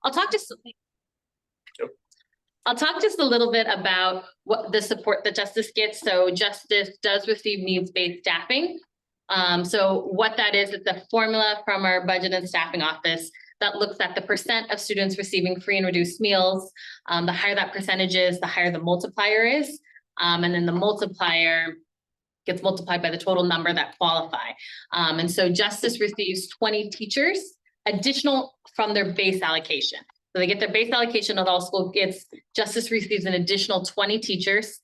I'll talk just a little bit about what the support that Justice gets. So Justice does receive needs-based staffing. So what that is, it's a formula from our budget and staffing office that looks at the percent of students receiving free and reduced meals. The higher that percentage is, the higher the multiplier is. And then the multiplier gets multiplied by the total number that qualify. And so Justice receives 20 teachers additional from their base allocation. So they get their base allocation of all school kids. Justice receives an additional 20 teachers,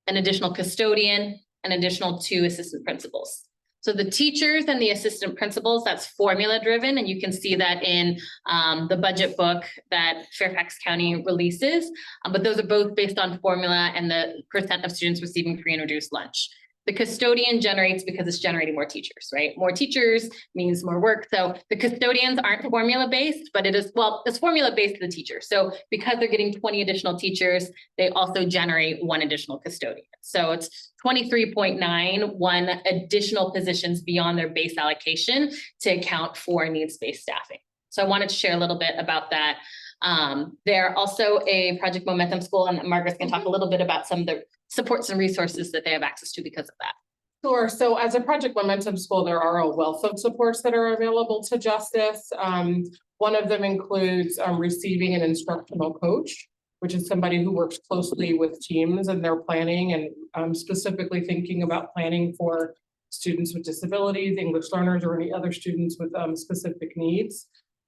an additional custodian, an additional 2 assistant principals. So the teachers and the assistant principals, that's formula driven. And you can see that in the budget book that Fairfax County releases. But those are both based on formula and the percent of students receiving free and reduced lunch. The custodian generates because it's generating more teachers, right? More teachers means more work. So the custodians aren't formula based, but it is, well, it's formula based to the teacher. So because they're getting 20 additional teachers, they also generate 1 additional custodian. So it's 23.91 additional positions beyond their base allocation to account for needs-based staffing. So I wanted to share a little bit about that. They're also a Project Momentum school, and Margaret's going to talk a little bit about some of the supports and resources that they have access to because of that. Sure. So as a Project Momentum school, there are a wealth of supports that are available to Justice. One of them includes receiving an instructional coach, which is somebody who works closely with teams and their planning and specifically thinking about planning for students with disabilities, English learners, or any other students with specific needs.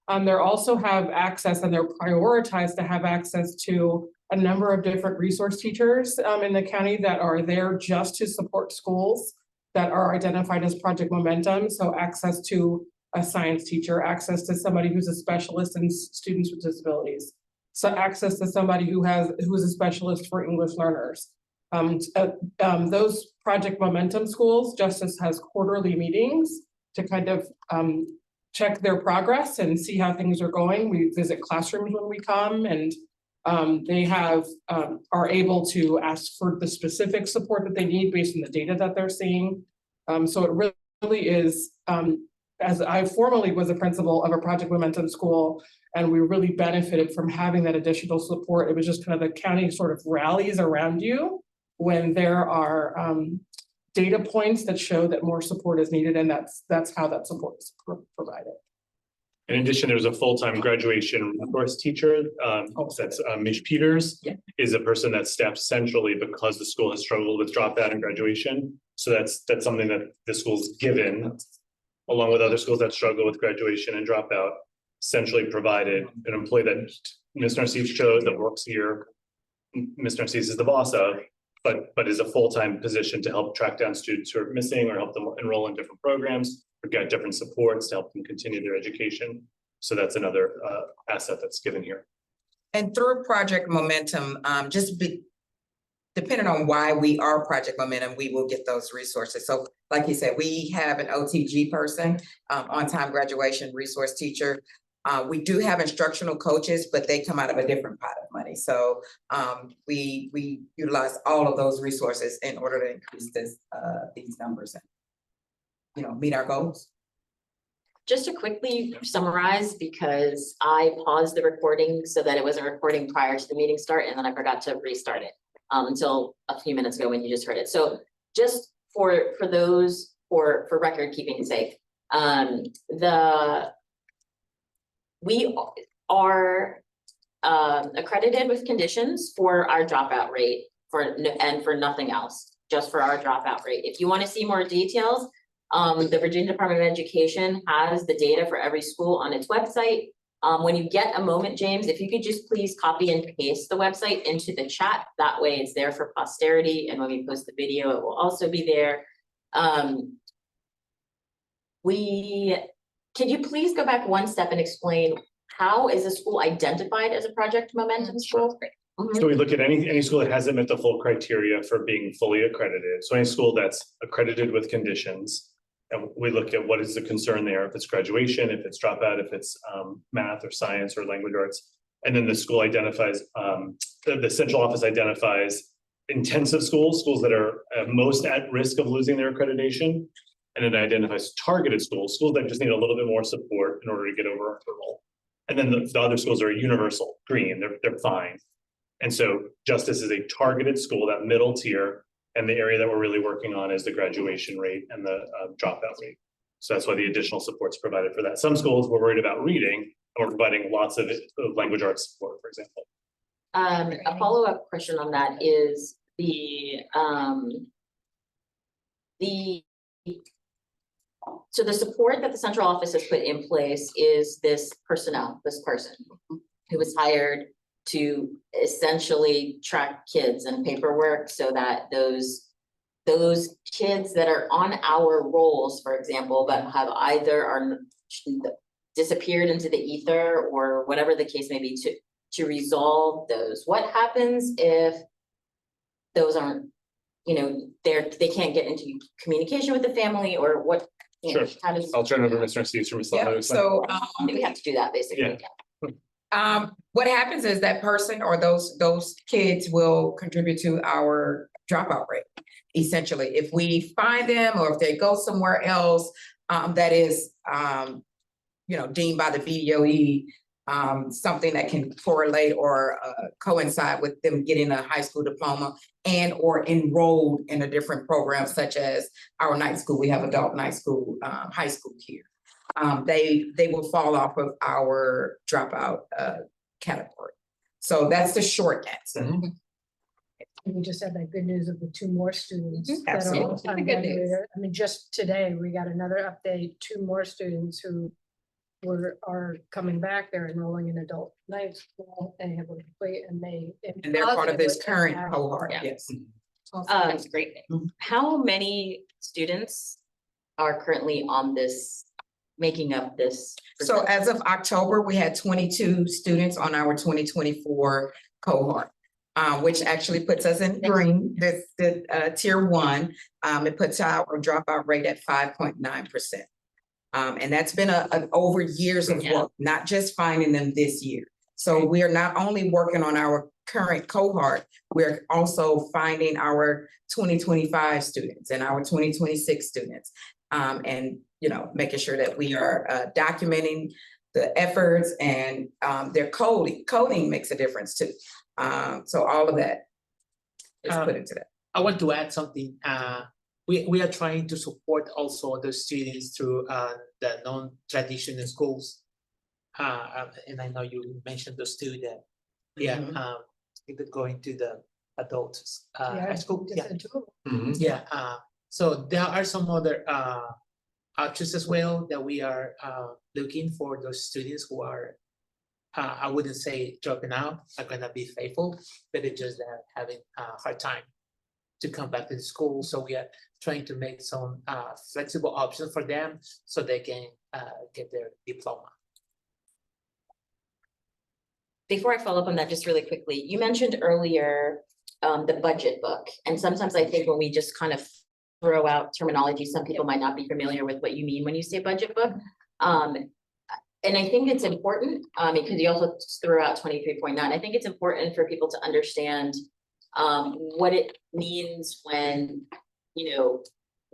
They also have access, and they're prioritized to have access to a number of different resource teachers in the county that are there just to support schools that are identified as Project Momentum. So access to a science teacher, access to somebody who's a specialist in students with disabilities. So access to somebody who is a specialist for English learners. Those Project Momentum schools, Justice has quarterly meetings to kind of check their progress and see how things are going. We visit classrooms when we come, and they are able to ask for the specific support that they need based on the data that they're seeing. So it really is, as I formerly was a principal of a Project Momentum school, and we really benefited from having that additional support. It was just kind of the county sort of rallies around you when there are data points that show that more support is needed, and that's how that support is provided. In addition, there's a full-time graduation resource teacher. That's Ms. Peters, is a person that staffs centrally because the school has struggled with dropout and graduation. So that's something that the school's given, along with other schools that struggle with graduation and dropout, centrally provided an employee that Ms. Narcisse chose that works here. Ms. Narcisse is the boss of, but is a full-time position to help track down students who are missing or help them enroll in different programs or get different supports to help them continue their education. So that's another asset that's given here. And through Project Momentum, depending on why we are Project Momentum, we will get those resources. So like you said, we have an OTG person, on-time graduation resource teacher. We do have instructional coaches, but they come out of a different pot of money. So we utilize all of those resources in order to increase these numbers and, meet our goals. Just to quickly summarize, because I paused the recording so that it wasn't recording prior to the meeting start, and then I forgot to restart it until a few minutes ago when you just heard it. So just for those, for record keeping sake, we are accredited with conditions for our dropout rate and for nothing else, just for our dropout rate. If you want to see more details, the Virginia Department of Education has the data for every school on its website. When you get a moment, James, if you could just please copy and paste the website into the chat, that way it's there for posterity. And when we post the video, it will also be there. Could you please go back one step and explain how is a school identified as a Project Momentum school? So we look at any school that hasn't met the full criteria for being fully accredited. So any school that's accredited with conditions, and we look at what is the concern there, if it's graduation, if it's dropout, if it's math or science or language arts. And then the school identifies, the central office identifies intensive schools that are most at risk of losing their accreditation. And it identifies targeted schools that just need a little bit more support in order to get over a hurdle. And then the other schools are universal green, they're fine. And so Justice is a targeted school, that middle tier, and the area that we're really working on is the graduation rate and the dropout rate. So that's why the additional support's provided for that. Some schools were worried about reading, and we're providing lots of language arts support, for example. A follow-up question on that is so the support that the central office has put in place is this person who was hired to essentially track kids and paperwork so that those kids that are on our rolls, for example, but have either disappeared into the ether or whatever the case may be, to resolve those. What happens if those aren't, they can't get into communication with the family, or what? Sure. How does? I'll turn it over to Mr. Steve. Yeah, so, We have to do that basically. Yeah. what happens is that person or those kids will contribute to our dropout rate. Essentially, if we find them or if they go somewhere else, that is, deemed by the BDOE, something that can correlate or coincide with them getting a high school diploma and or enrolled in a different program, such as our night school. We have adult night school, high school here. They will fall off of our dropout category. So that's the short answer. We just had that good news of the 2 more students. that are Absolutely. all-time Good news. graduated. I mean, just today, we got another update, 2 more students who are coming back. They're enrolling in adult night school and have a complete, and they're part of this positively current impact- cohort, Yeah. yes. That's great. How many students are currently on this, making up this? So as of October, we had 22 students on our 2024 cohort, which actually puts us in green, the tier 1. It puts our dropout rate at 5.9%. And that's been an over years of work, not just finding them this year. So we are not only working on our current cohort, we're also finding our 2025 students and our 2026 students. And, making sure that we are documenting the efforts and their coding. Coding makes a difference too. So all of that is put into that. I want to add something. We are trying to support also the students through the non-traditional schools. And I know you mentioned those two that, either going to the adult high school. just the 2 of them. So there are some other options as well that we are looking for those students who are, I wouldn't say dropping out, are gonna be faithful, but it's just that having a hard time to come back to the school. So we are trying to make some flexible options for them so they can get their diploma. Before I follow up on that, just really quickly, you mentioned earlier the budget book. And sometimes I think when we just kind of throw out terminology, some people might not be familiar with what you mean when you say budget book. And I think it's important because you also threw out 23.9. I think it's important for people to understand what it means when,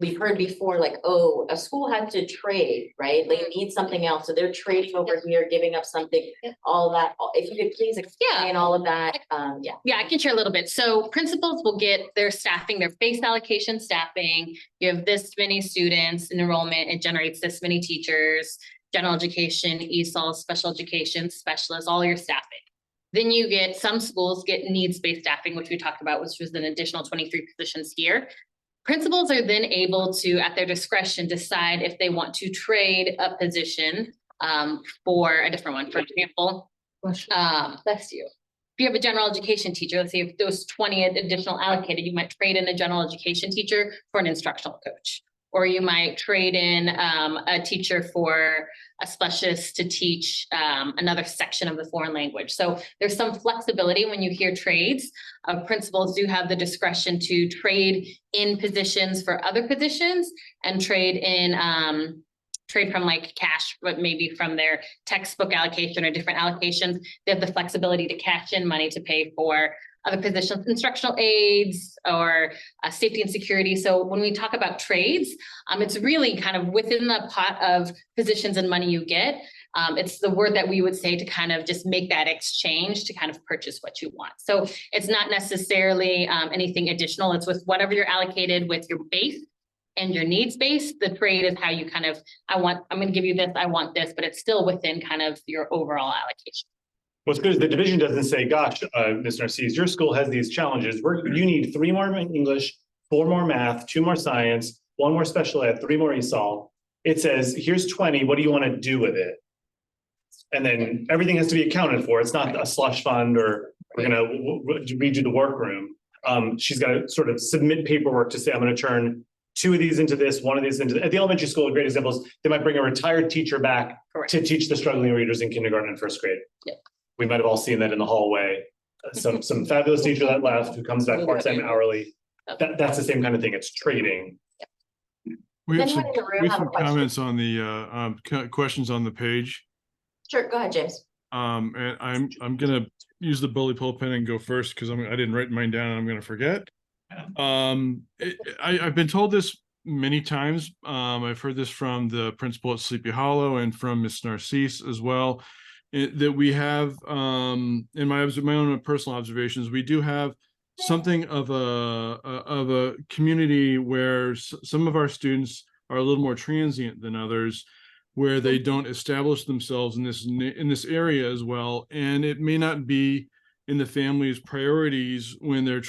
we've heard before, like, oh, a school had to trade, right? They need something else. So they're trading over here, giving up something, all that. If you could please explain all of that. Yeah, I can share a little bit. So principals will get their staffing, their base allocation staffing. You have this many students in enrollment, it generates this many teachers, general education, ESOL, special education, specialists, all your staffing. Then you get, some schools get needs-based staffing, which we talked about, which was an additional 23 positions here. Principals are then able to, at their discretion, decide if they want to trade a position for a different one. For example, bless you. If you have a general education teacher, let's say if those 20 additional allocated, you might trade in a general education teacher for an instructional coach. Or you might trade in a teacher for a specialist to teach another section of the foreign language. So there's some flexibility when you hear trades. Principals do have the discretion to trade in positions for other positions and trade from like cash, but maybe from their textbook allocation or different allocations. They have the flexibility to cash in money to pay for other positions, instructional aides or safety and security. So when we talk about trades, it's really kind of within the pot of positions and money you get. It's the word that we would say to kind of just make that exchange to kind of purchase what you want. So it's not necessarily anything additional. It's with whatever you're allocated with your base and your needs base. The trade is how you kind of, I'm going to give you this, I want this, but it's still within kind of your overall allocation. What's good is the division doesn't say, gosh, Ms. Narcisse, your school has these challenges. You need 3 more English, 4 more math, 2 more science, 1 more special ed, 3 more ESOL. It says, here's 20, what do you want to do with it? And then everything has to be accounted for. It's not a slush fund or we're going to redo the workroom. She's got to sort of submit paperwork to say, I'm going to turn 2 of these into this, 1 of these into, at the elementary school, a great example is they might bring a retired teacher back to teach the struggling readers in kindergarten and 1st grade. Yep. We might have all seen that in the hallway. Some fabulous teacher that left who comes back part-time hourly. That's the same kind of thing. It's trading. We have Anyone in the room we have a some question? comments on the questions on the page. Sure, go ahead, James. And I'm gonna use the bully pulpit and go first because I didn't write mine down and I'm gonna forget. I've been told this many times. I've heard this from the principal at Sleepy Hollow and from Miss Narcisse as well. That we have, in my own personal observations, we do have something of a community where some of our students are a little more transient than others, where they don't establish themselves in this area as well, and it may not be in the family's priorities when they're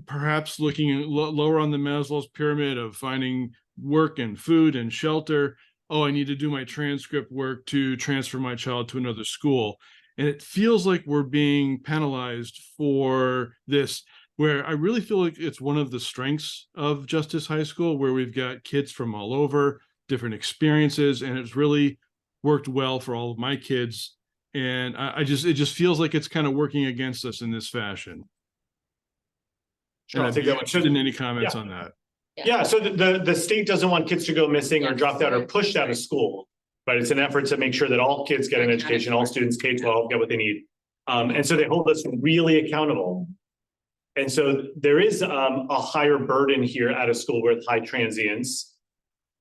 perhaps looking lower on the Maslow's pyramid of finding work and food and shelter. Oh, I need to do my transcript work to transfer my child to another school. And it feels like we're being penalized for this, where I really feel like it's one of the strengths of Justice High School, where we've got kids from all over, different experiences, and it's really worked well for all of my kids. And it just feels like it's kind of working against us in this fashion. Sure, And I'll I'd take be that one. interested in any comments on that. Yeah, so the state doesn't want kids to go missing or dropped out or pushed out of school, but it's an effort to make sure that all kids get an education, all students K-12 get what they need. And so they hold us really accountable. And so there is a higher burden here at a school with high transients.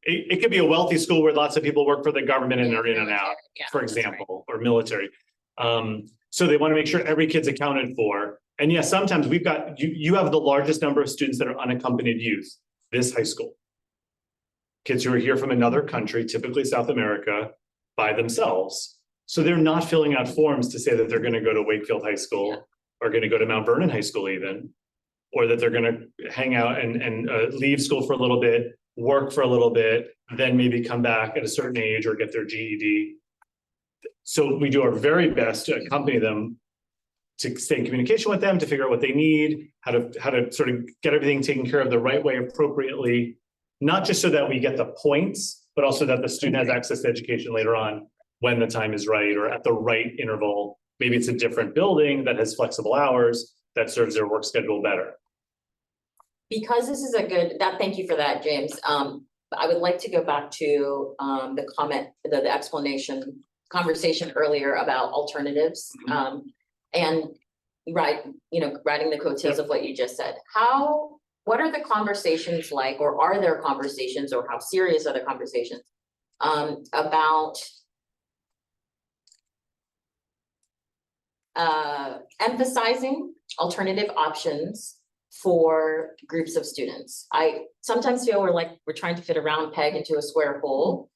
It could be a wealthy school where lots of people work for the government and they're in and out, for example, or military. So they want to make sure every kid's accounted for. And yes, sometimes we've got, you have the largest number of students that are unaccompanied youth, this high school. Kids who are here from another country, typically South America, by themselves. So they're not filling out forms to say that they're going to go to Wakefield High School or going to go to Mount Vernon High School even, or that they're going to hang out and leave school for a little bit, work for a little bit, then maybe come back at a certain age or get their GED. So we do our very best to accompany them, to stay in communication with them, to figure out what they need, how to sort of get everything taken care of the right way appropriately, not just so that we get the points, but also that the student has access to education later on when the time is right or at the right interval. Maybe it's a different building that has flexible hours that serves their work schedule better. Because this is thank you for that, James. I would like to go back to the comment, the conversation earlier about alternatives. And writing the coattails of what you just said. What are the conversations like, or are there conversations, or how serious are the conversations about emphasizing alternative options for groups of students? I sometimes feel we're trying to fit a round peg into a square hole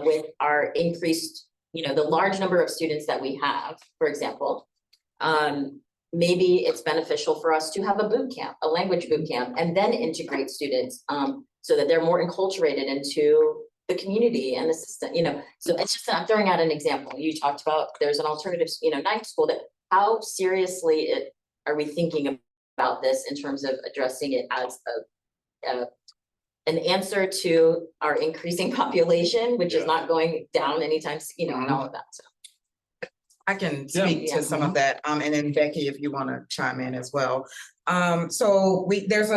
with our increased, the large number of students that we have, for example. Maybe it's beneficial for us to have a boot camp, a language boot camp, and then integrate students so that they're more enculturated into the community and the system, So it's just, I'm throwing out an example. You talked about there's an alternative, night school. That how seriously are we thinking about this in terms of addressing it as an answer to our increasing population, which is not going down anytime, and all of that. So. I can speak to some of that, and then Becky, if you want to chime in as well. So there's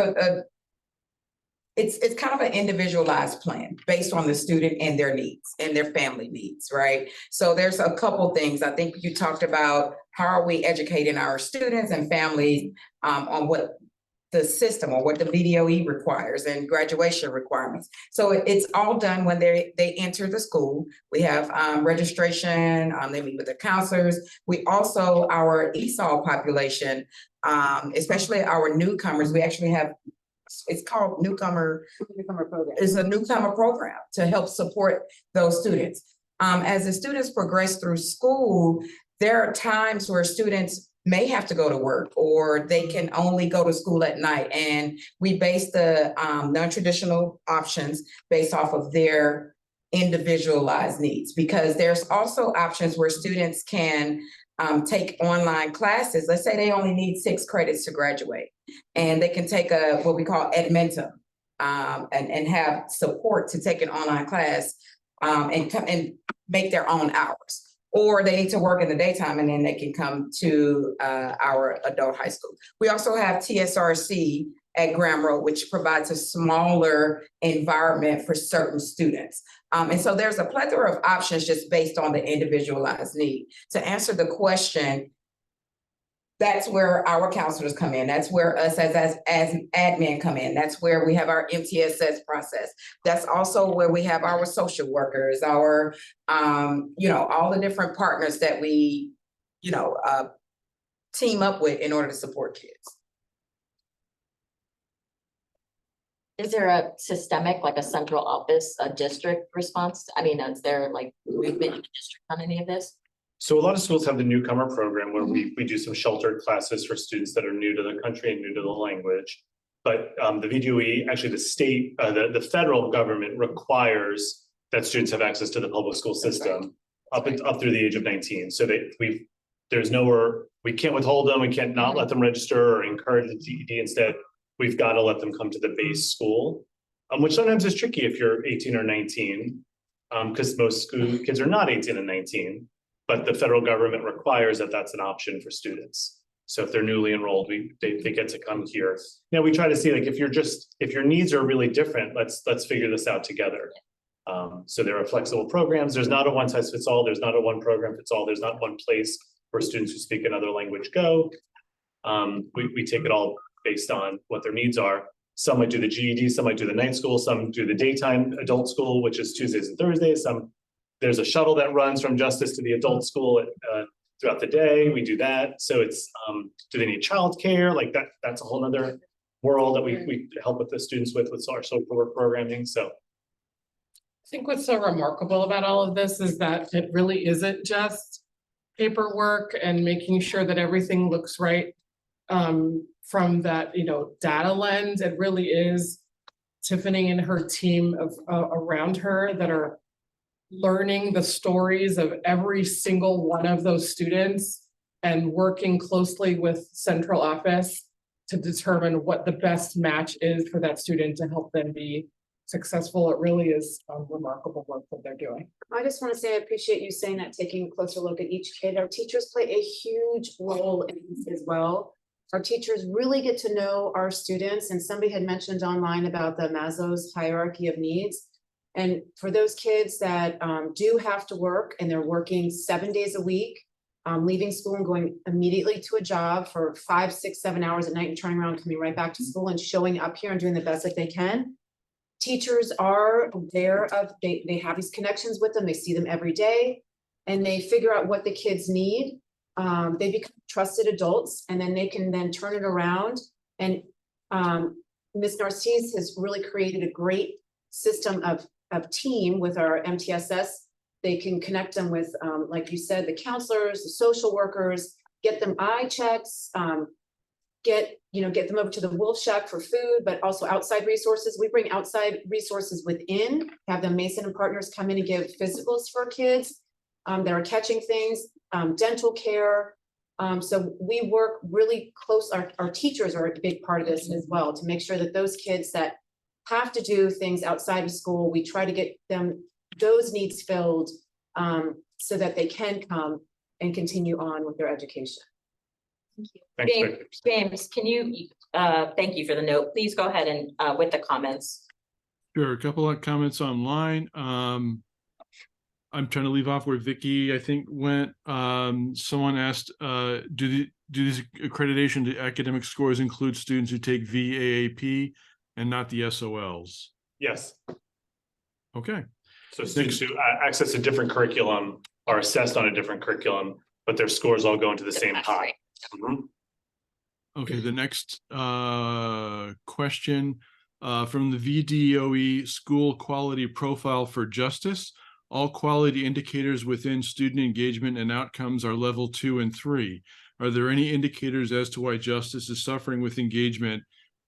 it's kind of an individualized plan based on the student and their needs and their family needs, right? So there's a couple things. I think you talked about how are we educating our students and families on what the system or what the VDOE requires and graduation requirements. So it's all done when they enter the school. We have registration, they meet with the counselors. We also, our ESOL population, especially our newcomers, we actually have, it's called newcomer program. It's a newcomer program to help support those students. As the students progress through school, there are times where students may have to go to work or they can only go to school at night. And we base the non-traditional options based off of their individualized needs, because there's also options where students can take online classes. Let's say they only need 6 credits to graduate, and they can take what we call Edmentum and have support to take an online class and make their own hours. Or they need to work in the daytime and then they can come to our adult high school. We also have TSRC at Graham Road, which provides a smaller environment for certain students. And so there's a plethora of options just based on the individualized need. To answer the question, that's where our counselors come in. That's where us as admin come in. That's where we have our MTSS process. That's also where we have our social workers, our, all the different partners that we, team up with in order to support kids. Is there a systemic, like a central office, a district response? I mean, is there like movement in the district on any of this? So a lot of schools have the newcomer program where we do some sheltered classes for students that are new to the country and new to the language. But the VDOE, actually the state, the federal government requires that students have access to the public school system up through the age of 19. So there's nowhere, we can't withhold them, we can't not let them register or encourage the GED. Instead, we've got to let them come to the base school, which sometimes is tricky if you're 18 or 19, because most school kids are not 18 and 19. But the federal government requires that that's an option for students. So if they're newly enrolled, they get to come here. Now we try to see, like, if your needs are really different, let's figure this out together. So there are flexible programs. There's not a one size fits all. There's not a one program fits all. There's not one place where students who speak another language go. We take it all based on what their needs are. Some might do the GED, some might do the night school, some do the daytime adult school, which is Tuesdays and Thursdays. There's a shuttle that runs from Justice to the adult school throughout the day. We do that. So it's, do they need childcare? Like that's a whole nother world that we help with the students with our social work programming. So I think what's so remarkable about all of this is that it really isn't just paperwork and making sure that everything looks right from that, data lens. It really is Tiffany and her team of around her that are learning the stories of every single one of those students and working closely with central office to determine what the best match is for that student to help them be successful. It really is remarkable work that they're doing. I just want to say I appreciate you saying that, taking a closer look at each kid. Our teachers play a huge role in this as well. Our teachers really get to know our students, and somebody had mentioned online about the Maslow's hierarchy of needs. And for those kids that do have to work and they're working 7 days a week, leaving school and going immediately to a job for 5, 6, 7 hours at night and turning around, coming right back to school and showing up here and doing the best that they can. Teachers are aware of, they have these connections with them, they see them every day, and they figure out what the kids need. They become trusted adults, and then they can then turn it around. And Ms. Narcisse has really created a great system of team with our MTSS. They can connect them with, like you said, the counselors, the social workers, get them eye checks, get them over to the Wolf Shack for food, but also outside resources. We bring outside resources within, have the Mason and Partners come in and give physicals for kids that are catching things, dental care. So we work really close. Our teachers are a big part of this as well, to make sure that those kids that have to do things outside of school, we try to get them those needs filled so that they can come and continue on with their education. Thank you. thanks. James, can you, thank you for the note. Please go ahead and with the comments. Sure, a couple of comments online. I'm trying to leave off where Vicky, I think, went. Someone asked, do do these accreditation to academic scores include students who take VAAP and not the SOLs? Yes. Okay, So students who access a different curriculum are assessed on a different curriculum, but their scores all go into the same pass pot. rate. Mhm. okay, the next question from the VDOE School Quality Profile for Justice. All quality indicators within student engagement and outcomes are level 2 and 3. Are there any indicators as to why justice is suffering with engagement?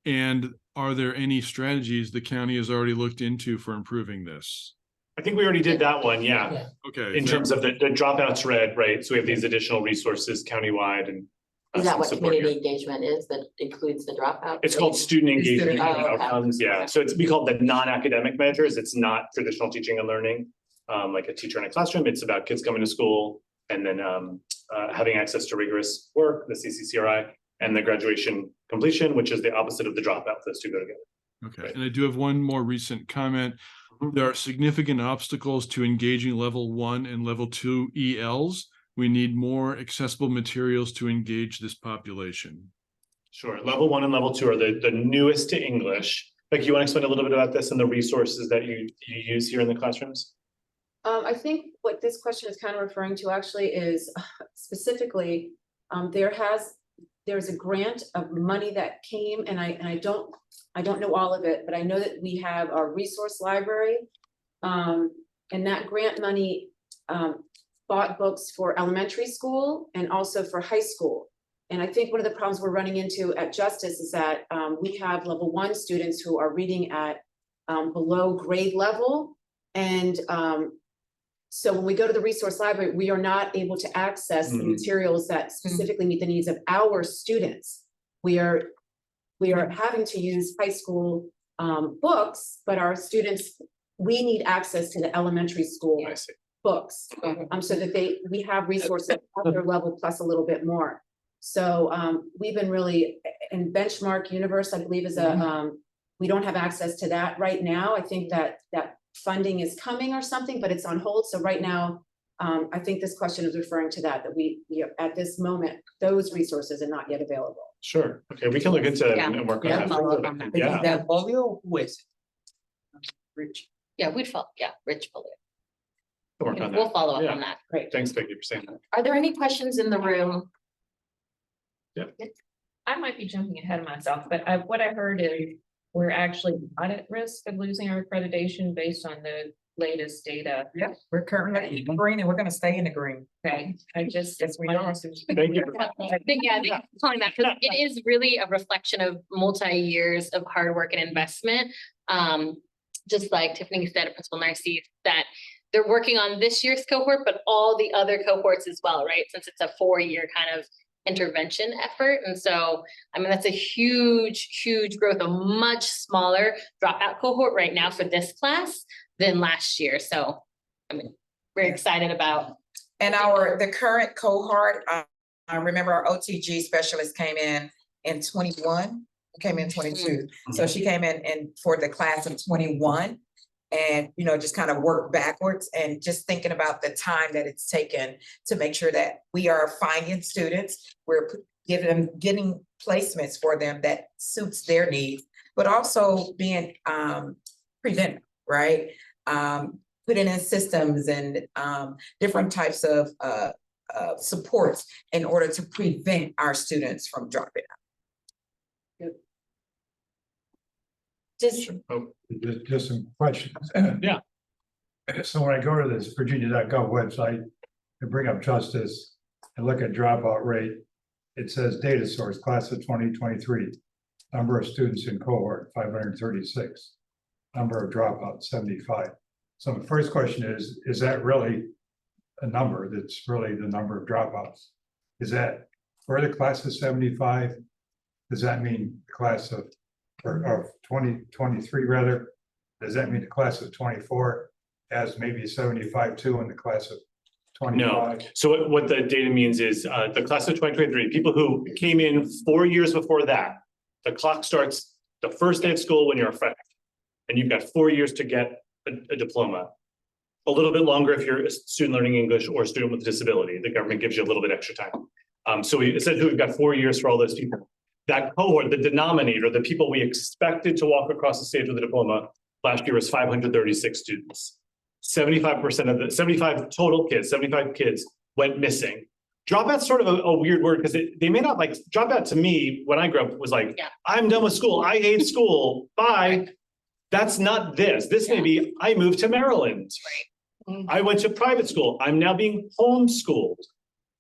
And are there any strategies the county has already looked into for improving this? I think we already did that one, yeah. Okay. In terms of the dropouts read, right? So we have these additional resources countywide and. Is that some what support here. community engagement is that includes the dropout? It's called student engagement Oh, okay. outcomes, yeah. So we call it the non-academic measures. It's not traditional teaching and learning. Like a teacher in a classroom, it's about kids coming to school and then having access to rigorous work, the CCCRI, and the graduation completion, which is the opposite of the dropout. Those two go together. Okay, and I do have one more recent comment. There are significant obstacles to engaging level 1 and level 2 ELs. We need more accessible materials to engage this population. Sure. Level 1 and level 2 are the newest to English. Becky, you want to explain a little bit about this and the resources that you use here in the classrooms? I think what this question is kind of referring to actually is specifically, there's a grant of money that came, and I don't know all of it, but I know that we have our resource library. And that grant money bought books for elementary school and also for high school. And I think one of the problems we're running into at Justice is that we have level 1 students who are reading at below grade level. And so when we go to the resource library, we are not able to access the materials that specifically meet the needs of our students. We are having to use high school books, but our students, we need access to the elementary school I see. books. So that we have resources at their level plus a little bit more. So we've been really, and Benchmark Universe, I believe, is we don't have access to that right now. I think that funding is coming or something, but it's on hold. So right now, I think this question is referring to that we at this moment, those resources are not yet available. Sure. Okay, we can look into it Yeah. and work on Yeah, that. follow up on that. Yeah. That polio with Rich. Yeah, we'd follow, yeah, Rich, We'll work on we'll that. follow up Yeah. on that. Great. Thanks, Becky, for saying that. Are there any questions in the room? I might be jumping ahead of myself, but what I heard is we're actually not at risk of losing our accreditation based on the latest data. Yeah, we're currently in the green and we're gonna stay in the green. Okay, I just. Yes, we are. Thank you. I think, yeah, thank you for calling that, because it is really a reflection of multi-years of hard work and investment. Just like Tiffany said, Principal Narcisse, that they're working on this year's cohort, but all the other cohorts as well, right? Since it's a 4-year kind of intervention effort. And so, I mean, that's a huge, huge growth, a much smaller dropout cohort right now for this class than last year. So, I mean, we're excited about. And the current cohort, I remember our OTG specialist came in 21, came in 22. So she came in for the class of 21 and, just kind of work backwards and just thinking about the time that it's taken to make sure that we are finding students, we're getting placements for them that suits their needs, but also being preventive, right? Putting in systems and different types of supports in order to prevent our students from dropping out. Just some questions. Yeah. So when I go to this Virginia.gov website and bring up justice and look at dropout rate, it says data source, class of 2023, number of students in cohort, 536, number of dropouts, 75. So the first question is that really a number that's really the number of dropouts? Is that for the class of 75? Does that mean the class of 2023 rather? Does that mean the class of 24 has maybe 75 too in the class of 25? No. So what the data means is the class of 2023, people who came in 4 years before that, the clock starts the first day of school when you're a freshman. And you've got 4 years to get a diploma. A little bit longer if you're a student learning English or a student with a disability. The government gives you a little bit extra time. So essentially we've got 4 years for all those people. That cohort, the denominator, the people we expected to walk across the stage with a diploma last year was 536 students. 75% of the 75 total kids, 75 kids went missing. Dropout's sort of a weird word because they may not like dropout to me when I grew up was like, Yeah. I'm done with school. I hate school. Bye. That's not this. This may be, I moved to Maryland. Right. I went to private school. I'm now being homeschooled.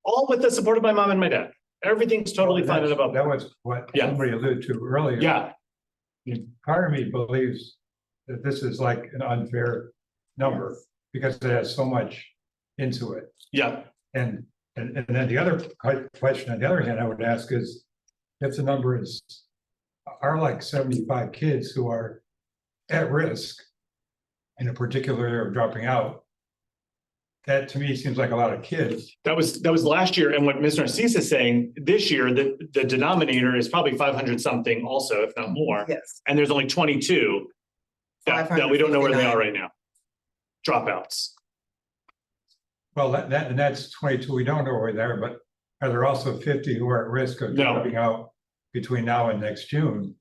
All with the support of my mom and my dad. Everything's totally fine and above. That was what Yeah. somebody alluded to earlier. Yeah, Part of me believes that this is like an unfair number because it has so much into it. yeah. And then the other question on the other hand, I would ask is, if the number is, are like 75 kids who are at risk in a particular area of dropping out, that to me seems like a lot of kids. That was last year. And what Ms. Narcisse is saying, this year, the denominator is probably 500 something also, if not more. Yes. And there's only 22 that we don't know where they are right now. Dropouts. Well, and that's 22, we don't know where they are, but are there also 50 who are at risk of No. dropping out between now and next June?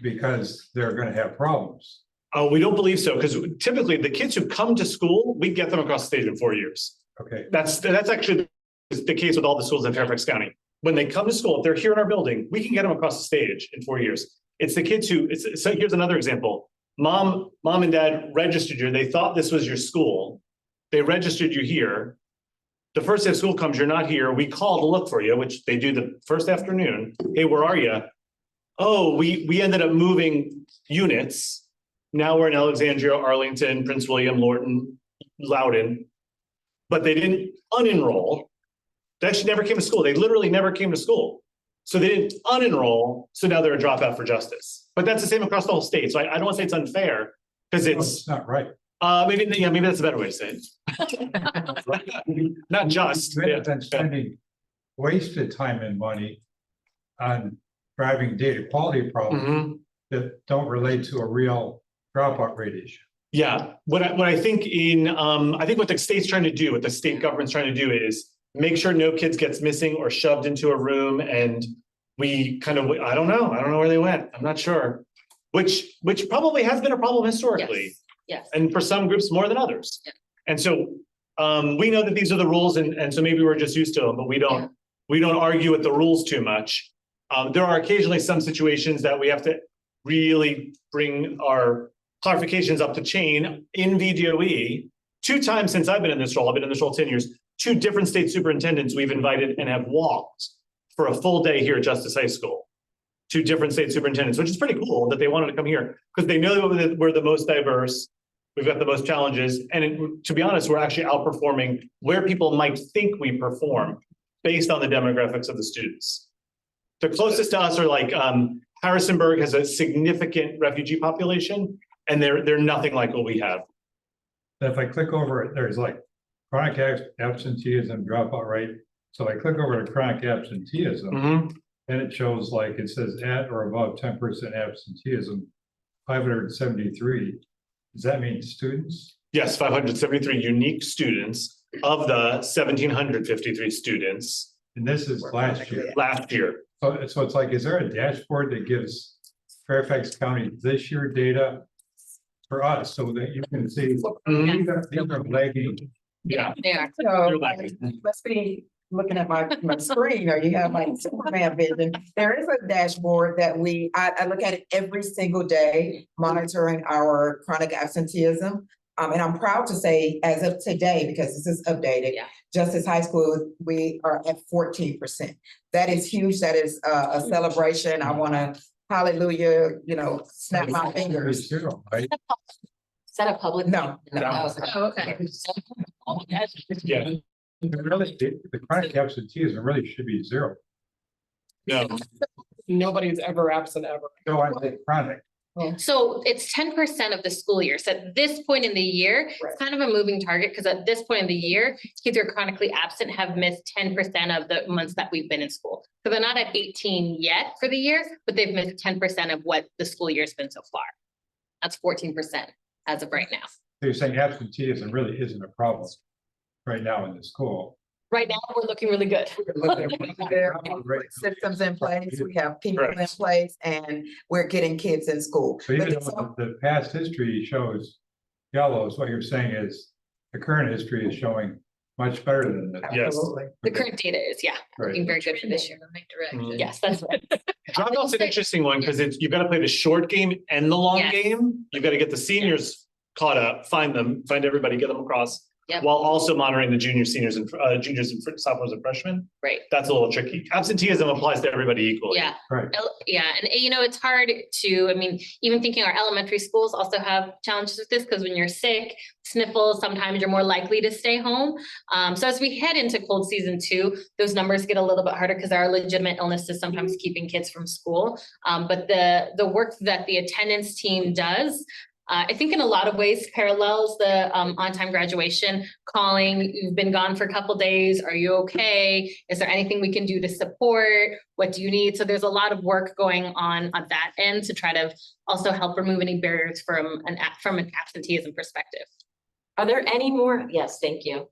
Because they're gonna have problems. Oh, we don't believe so, because typically the kids who come to school, we get them across the stage in 4 years. Okay, That's actually the case with all the schools in Fairfax County. When they come to school, if they're here in our building, we can get them across the stage in 4 years. It's the kids who, so here's another example. Mom and dad registered you. They thought this was your school. They registered you here. The first day of school comes, you're not here. We call to look for you, which they do the first afternoon. Hey, where are you? Oh, we ended up moving units. Now we're in Alexandria, Arlington, Prince William, Lorton, Loudoun. But they didn't unenroll. They actually never came to school. They literally never came to school. So they didn't unenroll. So now they're a dropout for justice. But that's the same across the whole state. So I don't want to say it's unfair because no, it's it's not right. maybe that's a better way to say it. Not just. Rather Yeah. than spending wasted time and money on driving data quality problems Mhm. that don't relate to a real dropout rate issue. Yeah, what I think I think what the state's trying to do, what the state government's trying to do is make sure no kids gets missing or shoved into a room and we kind of, I don't know where they went. I'm not sure. Which probably has been a problem historically. Yes. And for some groups more than others. Yeah. And so we know that these are the rules and so maybe we're just used to them, but we don't argue with the rules too much. There are occasionally some situations that we have to really bring our clarifications up to chain in VDOE. 2 times since I've been in this role, I've been in this role 10 years, 2 different state superintendents we've invited and have walked for a full day here at Justice High School. 2 different state superintendents, which is pretty cool that they wanted to come here because they know that we're the most diverse. We've got the most challenges. And to be honest, we're actually outperforming where people might think we perform based on the demographics of the students. The closest to us are like Harrisonburg has a significant refugee population and they're nothing like what we have. If I click over it, there's like chronic absenteeism dropout rate. So I click over to chronic absenteeism. Mhm. And it shows like it says at or above 10% absenteeism, 573. Does that mean students? Yes, 573 unique students of the 1,753 students And this is last year. last year. So it's like, is there a dashboard that gives Fairfax County this year data for us so that you can see? Mhm. These are lagging. Yeah. They are. So You're lucky. must be looking at my screen or you have like Superman vision. There is a dashboard that I look at it every single day, monitoring our chronic absenteeism. And I'm proud to say, as of today, because this is updated, Yeah. Justice High School, we are at 14%. That is huge. That is a celebration. I want to, hallelujah, snap my fingers. Zero, right? Is that a public? No, no. Oh, okay. Yeah, Really, the chronic absenteeism really should be zero. no, Nobody's ever absent ever. No, I think chronic. So it's 10% of the school year. So at this point in the year, Right. it's kind of a moving target because at this point in the year, kids who are chronically absent have missed 10% of the months that we've been in school. So they're not at 18 yet for the year, but they've missed 10% of what the school year's been so far. That's 14% as of right now. So you're saying absenteeism really isn't a problem right now in the school. Right now, we're looking really good. There are systems in place, we have people in Correct. place, and we're getting kids in school. So even But it's- though the past history shows yellow, so what you're saying is the current history is showing much better than this. Yes. Absolutely. The current data is, yeah, looking very good for this year. Mhm. Yes, that's right. Dropout's an interesting one because it's, you've got to play the short game and the long Yes. game. You've got to get the seniors caught up, find everybody, get them across. Yep. While also monitoring the juniors, seniors and sophomores and freshmen. Right. That's a little tricky. Absenteeism applies to everybody equally. Yeah. Right. Yeah, and it's hard to, I mean, even thinking our elementary schools also have challenges with this, because when you're sick, sniffles, sometimes you're more likely to stay home. So as we head into cold season too, those numbers get a little bit harder because there are legitimate illnesses sometimes keeping kids from school. But the work that the attendance team does, I think in a lot of ways parallels the on-time graduation, calling, you've been gone for a couple days, are you okay? Is there anything we can do to support? What do you need? So there's a lot of work going on that end to try to also help remove any barriers from an absenteeism perspective. Are there any more? Yes, thank you.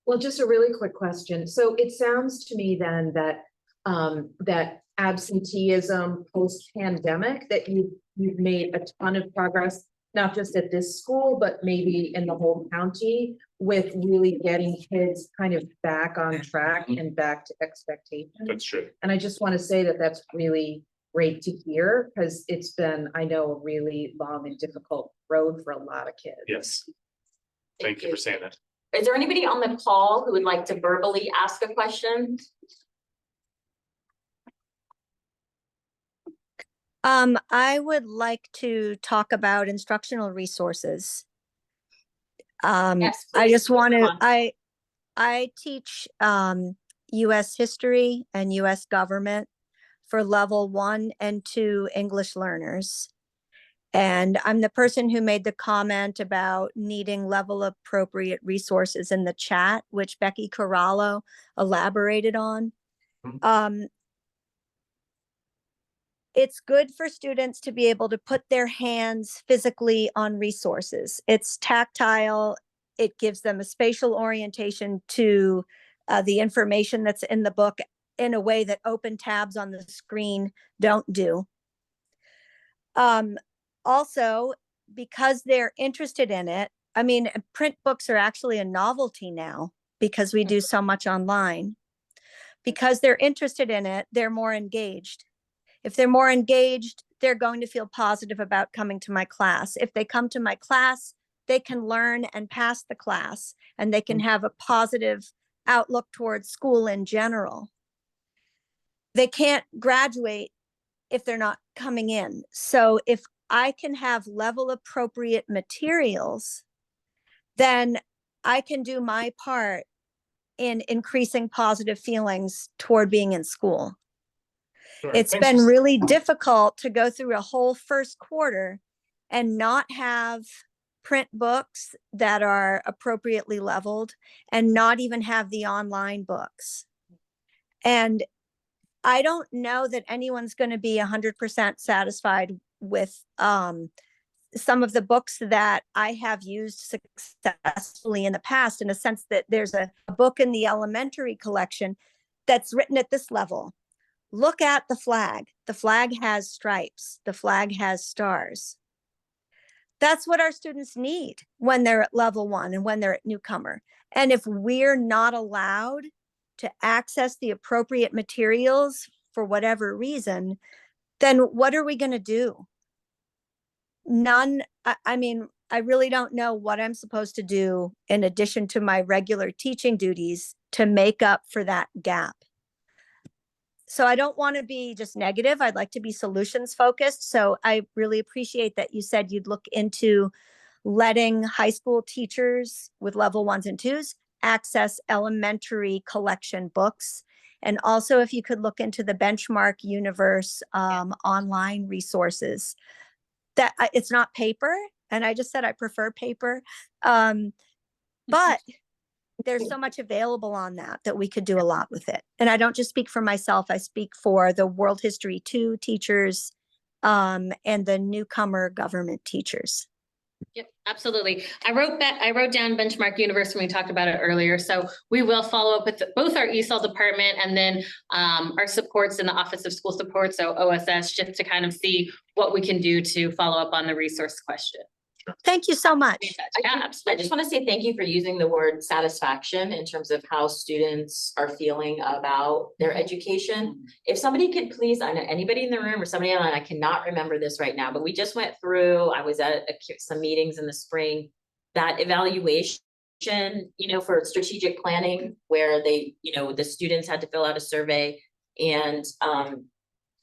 Well, just a really quick question. So it sounds to me then that that absenteeism post-pandemic, that you've made a ton of progress, not just at this school, but maybe in the whole county, with really getting kids kind of back on track and back to expectations. That's true. And I just want to say that that's really great to hear, because it's been, I know, a really long and difficult road for a lot of kids. Yes. Thank you for saying that. Is there anybody on the call who would like to verbally ask a question? I would like to talk about instructional resources. Yes, I please, just want come to, on. I teach US history and US government for level 1 and 2 English learners. And I'm the person who made the comment about needing level appropriate resources in the chat, which Becky Corallo elaborated on. It's good for students to be able to put their hands physically on resources. It's tactile. It gives them a spatial orientation to the information that's in the book in a way that open tabs on the screen don't do. Also, because they're interested in it, I mean, print books are actually a novelty now because we do so much online. Because they're interested in it, they're more engaged. If they're more engaged, they're going to feel positive about coming to my class. If they come to my class, they can learn and pass the class, and they can have a positive outlook towards school in general. They can't graduate if they're not coming in. So if I can have level appropriate materials, then I can do my part in increasing positive feelings toward being in school. Sure. It's Thanks been for- really difficult to go through a whole first quarter and not have print books that are appropriately leveled and not even have the online books. And I don't know that anyone's going to be 100% satisfied with some of the books that I have used successfully in the past, in a sense that there's a book in the elementary collection that's written at this level. Look at the flag. The flag has stripes. The flag has stars. That's what our students need when they're at level 1 and when they're at newcomer. And if we're not allowed to access the appropriate materials for whatever reason, then what are we going to do? None. I mean, I really don't know what I'm supposed to do in addition to my regular teaching duties to make up for that gap. So I don't want to be just negative. I'd like to be solutions focused. So I really appreciate that you said you'd look into letting high school teachers with level 1s and 2s access elementary collection books. And also if you could look into the Benchmark Universe online resources. That it's not paper. And I just said I prefer paper. But there's so much available on that we could do a lot with it. And I don't just speak for myself. I speak for the World History 2 teachers and the newcomer government teachers. Yep, absolutely. I wrote down Benchmark Universe when we talked about it earlier. So we will follow up with both our ESOL department and then our supports in the Office of School Support, so OSS, just to kind of see what we can do to follow up on the resource question. Thank you so much. Yeah, I just want to say thank you for using the word satisfaction in terms of how students are feeling about their education. If somebody could please, I know anybody in the room or somebody online, I cannot remember this right now, but we just went through, I was at some meetings in the spring, that evaluation, you know, for strategic planning where they, you know, the students had to fill out a survey and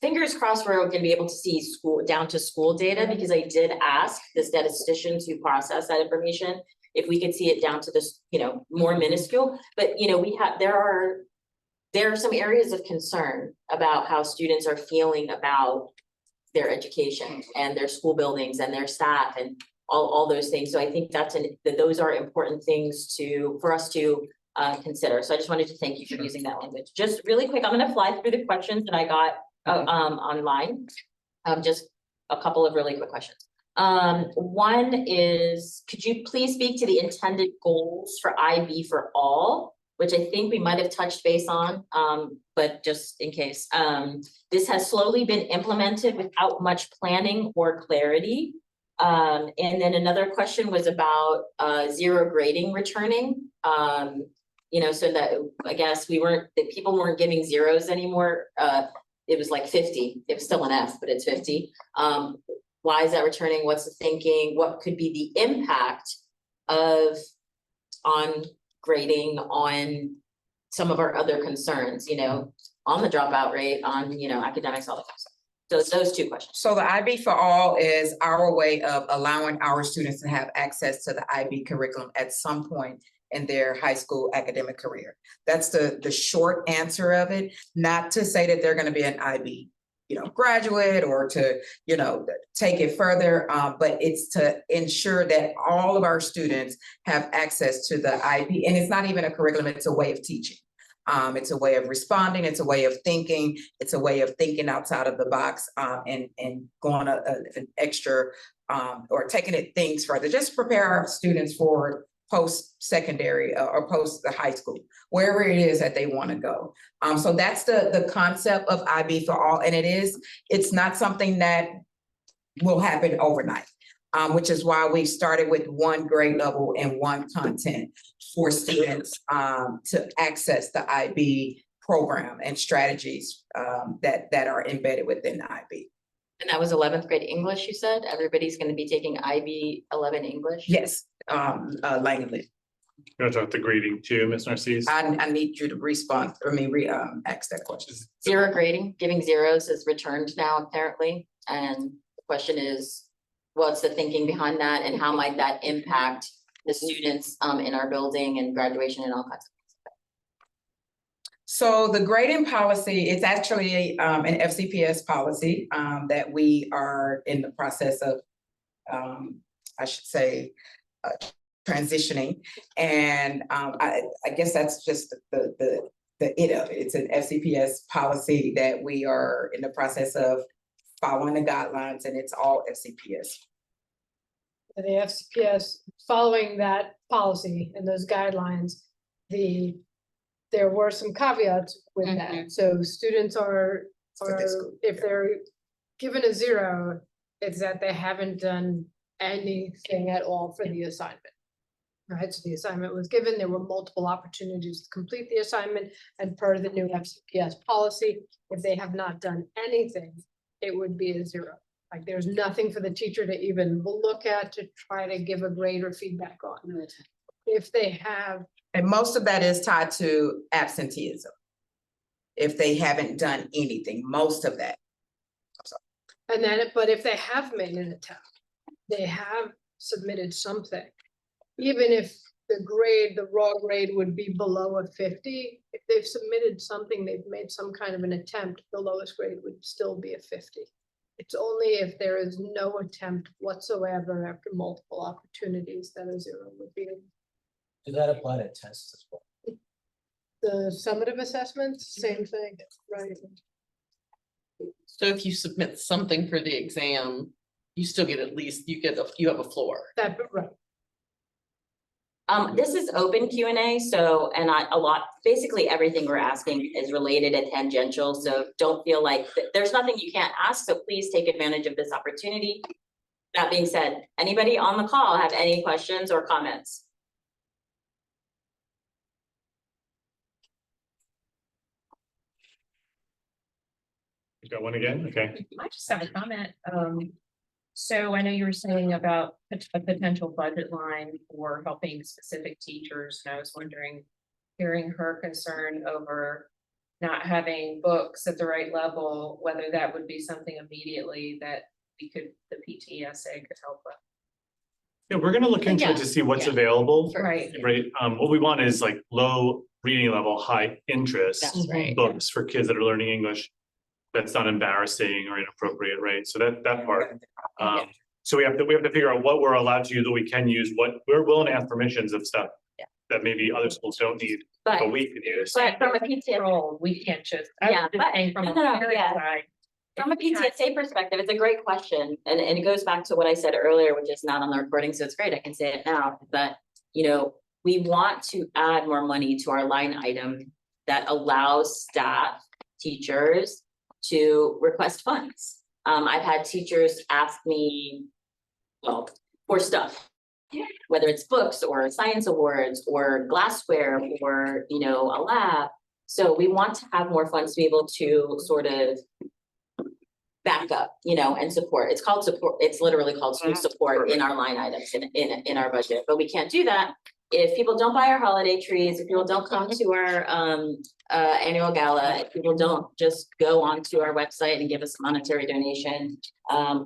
fingers crossed we're gonna be able to see school down to school data, because I did ask the statisticians who process that information if we could see it down to this, you know, more minuscule. But you know, there are some areas of concern about how students are feeling about their education and their school buildings and their staff and all those things. So I think those are important things for us to consider. So I just wanted to thank you for using that language. Just really quick, I'm gonna fly through the questions that I got online. Just a couple of really quick questions. One is, could you please speak to the intended goals for IB for all, which I think we might have touched base on, but just in case. This has slowly been implemented without much planning or clarity. And then another question was about zero grading returning. You know, so that I guess people weren't giving zeros anymore. It was like 50, it was still an F, but it's 50. Why is that returning? What's the thinking? What could be the impact on grading, on some of our other concerns, you know, on the dropout rate, on, you know, academics, all that kind of stuff. So it's those two questions. So the IB for all is our way of allowing our students to have access to the IB curriculum at some point in their high school academic career. That's the short answer of it. Not to say that they're going to be an IB, you know, graduate or to, you know, take it further, but it's to ensure that all of our students have access to the IB. And it's not even a curriculum, it's a way of teaching. It's a way of responding, it's a way of thinking, it's a way of thinking outside of the box, and going an extra, or taking it things further, just prepare our students for post-secondary or post the high school, wherever it is that they want to go. So that's the concept of IB for all, and it's not something that will happen overnight. Which is why we started with one grade level and one content for students to access the IB program and strategies that are embedded within the IB. And that was 11th grade English, you said? Everybody's going to be taking IB 11 English? Yes, language. You want to talk the grading too, Ms. Narcisse? I need you to respond, ask that question. Zero grading, giving zeros is returned now apparently. And the question is, what's the thinking behind that and how might that impact the students in our building and graduation and all kinds of things? So the grading policy, it's actually an FCPS policy that we are in the process of, I should say, transitioning. And I guess that's just the it of it. It's an FCPS policy that we are in the process of following the guidelines, and it's all FCPS. The FCPS, following that policy and those guidelines, there were some caveats with that. So students are if they're given a zero, it's that they haven't done anything at all for the assignment. Right, so the assignment was given, there were multiple opportunities to complete the assignment, and per the new FCPS policy, if they have not done anything, it would be a zero. Like there's nothing for the teacher to even look at to try to give a grade or feedback on. If they have. And most of that is tied to absenteeism. If they haven't done anything, most of that. And then, but if they have made an attempt, they have submitted something, even if the raw grade would be below a 50, if they've submitted something, they've made some kind of an attempt, the lowest grade would still be a 50. It's only if there is no attempt whatsoever after multiple opportunities that a zero would be. Does that apply to tests as well? The summative assessments, same thing, right? So if you submit something for the exam, you still get at least, you have a floor. That, right. This is open Q&A, so, and basically everything we're asking is related and tangential, so don't feel like, there's nothing you can't ask, so please take advantage of this opportunity. That being said, anybody on the call have any questions or comments? You got one again? Okay. I just have a comment. So I know you were saying about a potential budget line for helping specific teachers, and I was wondering, hearing her concern over not having books at the right level, whether that would be something immediately that the PTSA could help with. Yeah, we're gonna look into it to see what's available. Right. Right, what we want is like low reading level, high interest That's right. books for kids that are learning English. That's not embarrassing or inappropriate, right? So that part. So we have to figure out what we're allowed to use, what we can use, what we're willing to ask permissions of stuff. Yeah. That maybe other schools don't need, but we can use. But from a PTSA, Control, we can't just. Yeah, but- From a no, parent yeah. side. from a PTSA perspective, it's a great question. And it goes back to what I said earlier, which is not on the recording, so it's great, I can say it now, but you know, we want to add more money to our line item that allows staff, teachers to request funds. I've had teachers ask me, well, for stuff, whether it's books or science awards or glassware or, you know, a lab. So we want to have more funds to be able to sort of back up, you know, and support. It's called support. It's literally called school support in our line items in our budget, but we can't do that if people don't buy our holiday trees, if people don't come to our annual gala, if people don't just go onto our website and give us a monetary donation,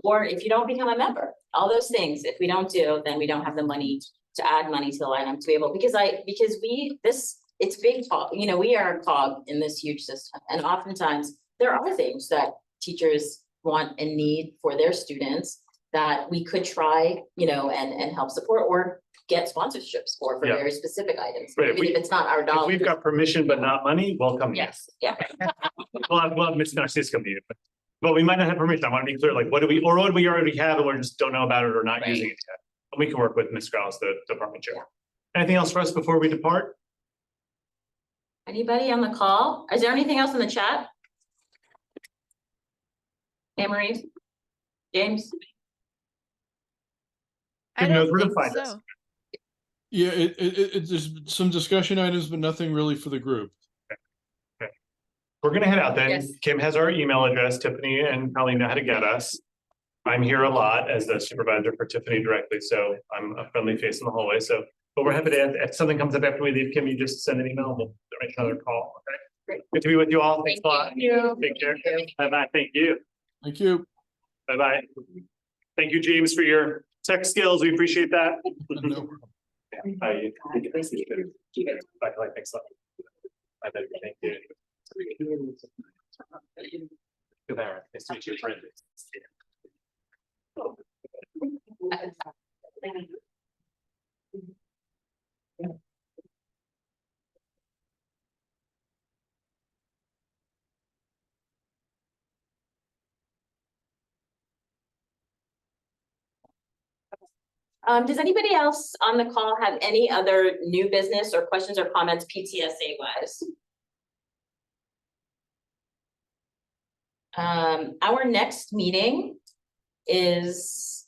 or if you don't become a member, all those things, if we don't do, then we don't have the money to add money to the line item to be able, because it's big, you know, we are a cog in this huge system. And oftentimes there are things that teachers want and need for their students that we could try, you know, and help support or get sponsorships for very specific items. Right, Even if it's not our If dollars. we've got permission but not money, welcome. Yes, yeah. We'll have Ms. Narcisse come to you, but we might not have permission. I want to be clear, like, what do we already have and we just don't know about it or not using it yet. And we can work with Ms. Strauss, the department chair. Anything else for us before we depart? Anybody on the call? Is there anything else in the chat? Anne Marie? James? Who knows where to find us? Yeah, it's just some discussion items, but nothing really for the group. Okay. We're gonna head out then. Yes. Kim has our email address. Tiffany and Colleen know how to get us. I'm here a lot as the supervisor for Tiffany directly, so I'm a friendly face in the hallway. So, but we're happy to, if something comes up after we leave, Kim, you just send an email, we'll arrange another call, okay? Great. Good to be with you all. Thanks a lot. Thank you. Take care. Bye-bye. Thank you. Thank you. Bye-bye. Thank you, James, for your tech skills. We appreciate that. No problem. Bye. Bye. Thanks a lot. Bye. Thank you. Good there. Nice to meet you, friend. Does anybody else on the call have any other new business or questions or comments PTSA wise? Our next meeting is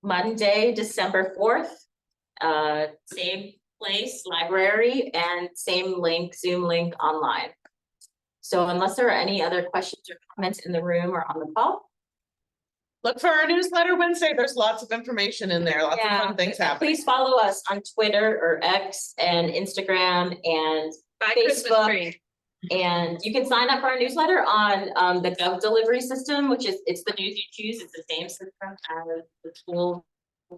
Monday, December 4th. Same place, library, and same link, Zoom link online. So unless there are any other questions or comments in the room or on the call. Look for our newsletter Wednesday. There's lots of information in there, lots of fun things happening. Please follow us on Twitter or X and Instagram and Facebook. And you can sign up for our newsletter on the Gov delivery system, which is, it's the news you choose. It's the same system as the school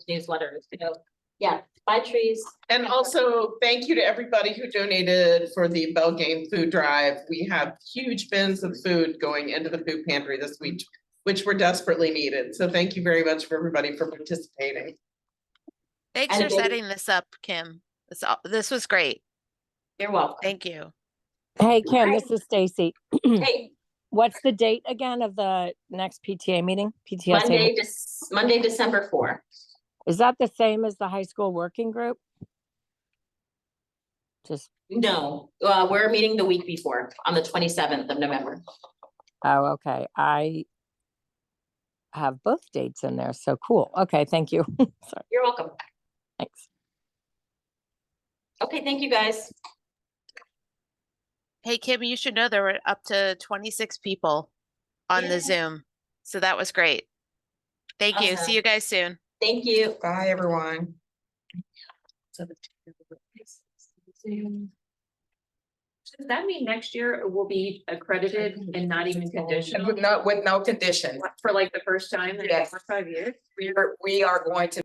newsletters. So yeah, buy trees. And also, thank you to everybody who donated for the Bell Game food drive. We have huge bins of food going into the food pantry this week, which were desperately needed. So thank you very much for everybody for participating. Thanks for setting this up, Kim. This was great. You're welcome. Thank you. Hey, Kim, this is Stacy. Hey. What's the date again of the next PTA meeting? PTSA? Monday, December 4th. Is that the same as the high school working group? Just, No, we're meeting the week before, on the 27th of November. oh, okay. I have both dates in there. So cool. Okay, thank you. Sorry, You're welcome. thanks. Okay, thank you, guys. Hey, Kim, you should know there were up to 26 people on Yeah. the Zoom. So that was great. Thank you. Awesome. See you guys soon. Thank you. Bye, everyone. Does that mean next year it will be accredited and not even conditional With no condition. for like the first time in Yes. 5 years? We are going to